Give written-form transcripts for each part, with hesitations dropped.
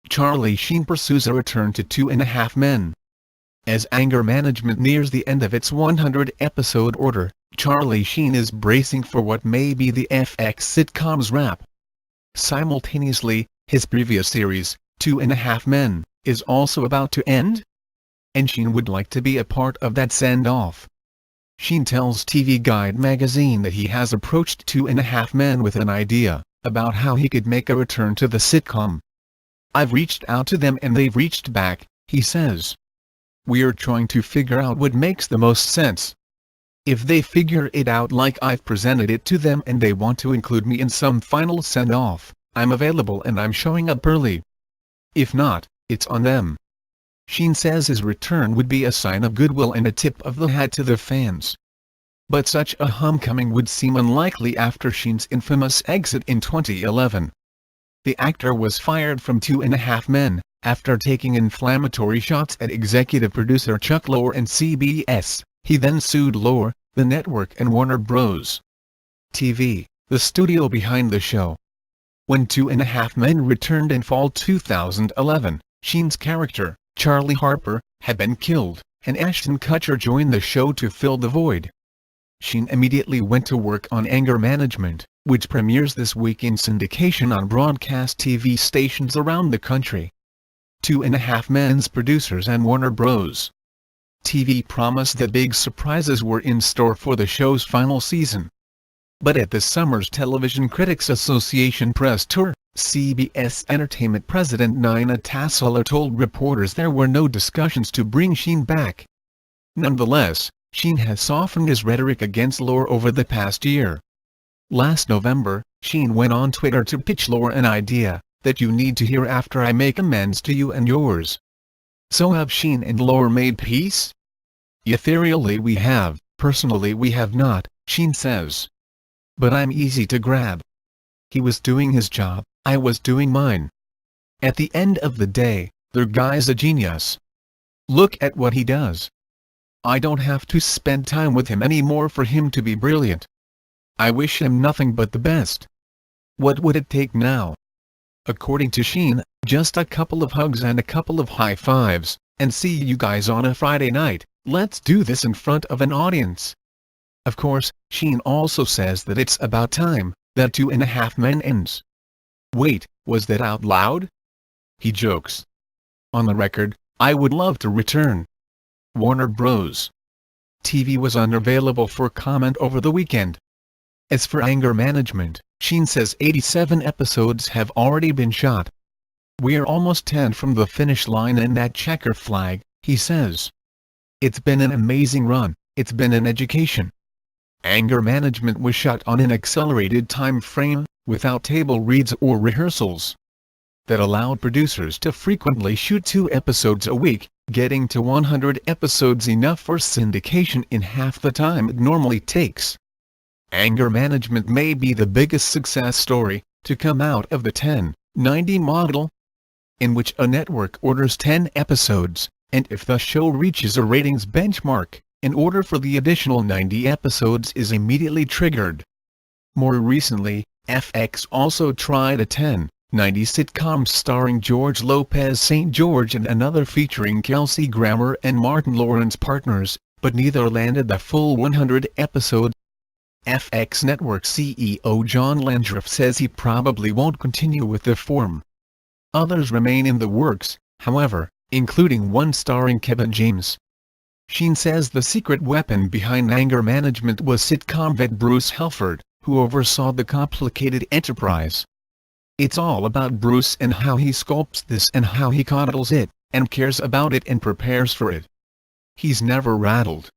Charlie Sheen pursues a return to 2.5 Men. As Anger Management nears the end of its 100-episode order, Charlie Sheen is bracing for what may be the FX sitcom's wrap. Simultaneously, his previous series, 2.5 Men, is also about to end? And Sheen would like to be a part of that send-off. Sheen tells TV Guide magazine that he has approached 2.5 Men with an idea about how he could make a return to the sitcom. "I've reached out to them and they've reached back," he says. "We're trying to figure out what makes the most sense. If they figure it out like I've presented it to them and they want to include me in some final send-off, I'm available and I'm showing up early. If not, it's on them." Sheen says his return would be a sign of goodwill and a tip of the hat to the fans. But such a homecoming would seem unlikely after Sheen's infamous exit in 2011. The actor was fired from 2.5 Men, after taking inflammatory shots at executive producer Chuck Lorre and CBS. He then sued Lorre, the network and Warner Bros. TV, the studio behind the show. When 2.5 Men returned in fall 2011, Sheen's character, Charlie Harper, had been killed, and Ashton Kutcher joined the show to fill the void. Sheen immediately went to work on Anger Management, which premieres this week in syndication on broadcast TV stations around the country. 2.5 Men's producers and Warner Bros. TV promised that big surprises were in store for the show's final season. But at this summer's Television Critics Association press tour, CBS Entertainment President Nina Tassoler told reporters there were no discussions to bring Sheen back. Nonetheless, Sheen has softened his rhetoric against Lorre over the past year. Last November, Sheen went on Twitter to pitch Lorre an idea that you need to hear after I make amends to you and yours. So have Sheen and Lorre made peace? Ethereally we have, personally we have not, Sheen says. But I'm easy to grab. He was doing his job, I was doing mine. At the end of the day, the guy's a genius. Look at what he does. I don't have to spend time with him anymore for him to be brilliant. I wish him nothing but the best. What would it take now? According to Sheen, just a couple of hugs and a couple of high fives, and see you guys on a Friday night. Let's do this in front of an audience. Of course, Sheen also says that it's about time that 2.5 Men ends. Wait, was that out loud? He jokes. On the record, I would love to return. Warner Bros. TV was unavailable for comment over the weekend. As for Anger Management, Sheen says 87 episodes have already been shot. We're almost 10 from the finish line and that checker flag, he says. It's been an amazing run, it's been an education. Anger Management was shot on an accelerated time frame, without table reads or rehearsals. That allowed producers to frequently shoot 2 episodes a week, getting to 100 episodes enough for syndication in half the time it normally takes. Anger Management may be the biggest success story to come out of the 10-90 model, in which a network orders 10 episodes, and if the show reaches a ratings benchmark, an order for the additional 90 episodes is immediately triggered. More recently, FX also tried a 10-90 sitcom starring George Lopez St. George and another featuring Kelsey Grammer and Martin Lawrence partners, but neither landed the full 100 episode. FX Network CEO John Landreth says he probably won't continue with the form. Others remain in the works, however, including one starring Kevin James. Sheen says the secret weapon behind Anger Management was sitcom vet Bruce Helford, who oversaw the complicated enterprise. It's all about Bruce and how he sculpts this and how he coddles it, and cares about it and prepares for it. He's never rattled.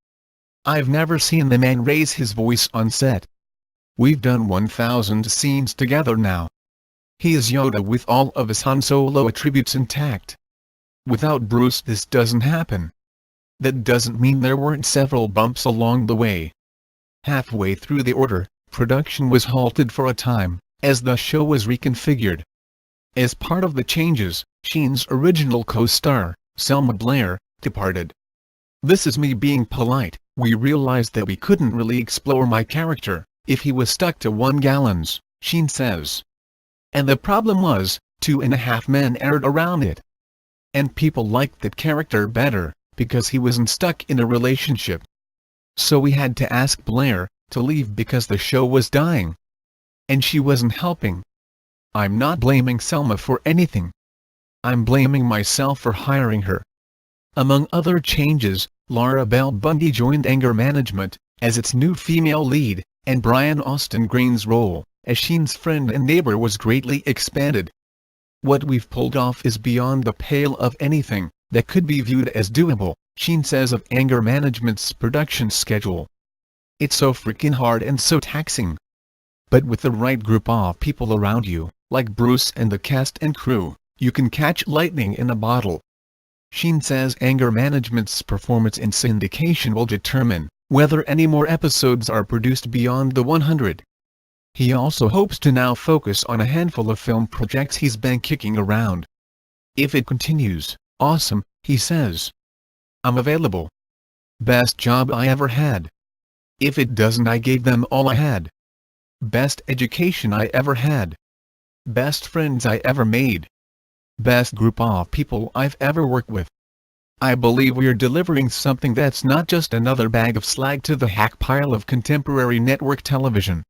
I've never seen the man raise his voice on set. We've done 1,000 scenes together now. He is Yoda with all of his Han Solo attributes intact. Without Bruce this doesn't happen. That doesn't mean there weren't several bumps along the way. Halfway through the order, production was halted for a time, as the show was reconfigured. As part of the changes, Sheen's original co-star, Selma Blair, departed. This is me being polite. We realized that we couldn't really explore my character if he was stuck to 1 gallons, Sheen says. And the problem was, 2.5 Men aired around it. And people liked that character better, because he wasn't stuck in a relationship. So we had to ask Blair to leave because the show was dying. And she wasn't helping. I'm not blaming Selma for anything. I'm blaming myself for hiring her. Among other changes, Laura Bell Bundy joined Anger Management as its new female lead, and Brian Austin Green's role as Sheen's friend and neighbor was greatly expanded. What we've pulled off is beyond the pale of anything that could be viewed as doable, Sheen says of Anger Management's production schedule. It's so freaking hard and so taxing. But with the right group of people around you, like Bruce and the cast and crew, you can catch lightning in a bottle. Sheen says Anger Management's performance in syndication will determine whether any more episodes are produced beyond the 100. He also hopes to now focus on a handful of film projects he's been kicking around. If it continues, awesome, he says. I'm available. Best job I ever had. If it doesn't, I gave them all I had. Best education I ever had. Best friends I ever made. Best group of people I've ever worked with. I believe we're delivering something that's not just another bag of slag to the hack pile of contemporary network television.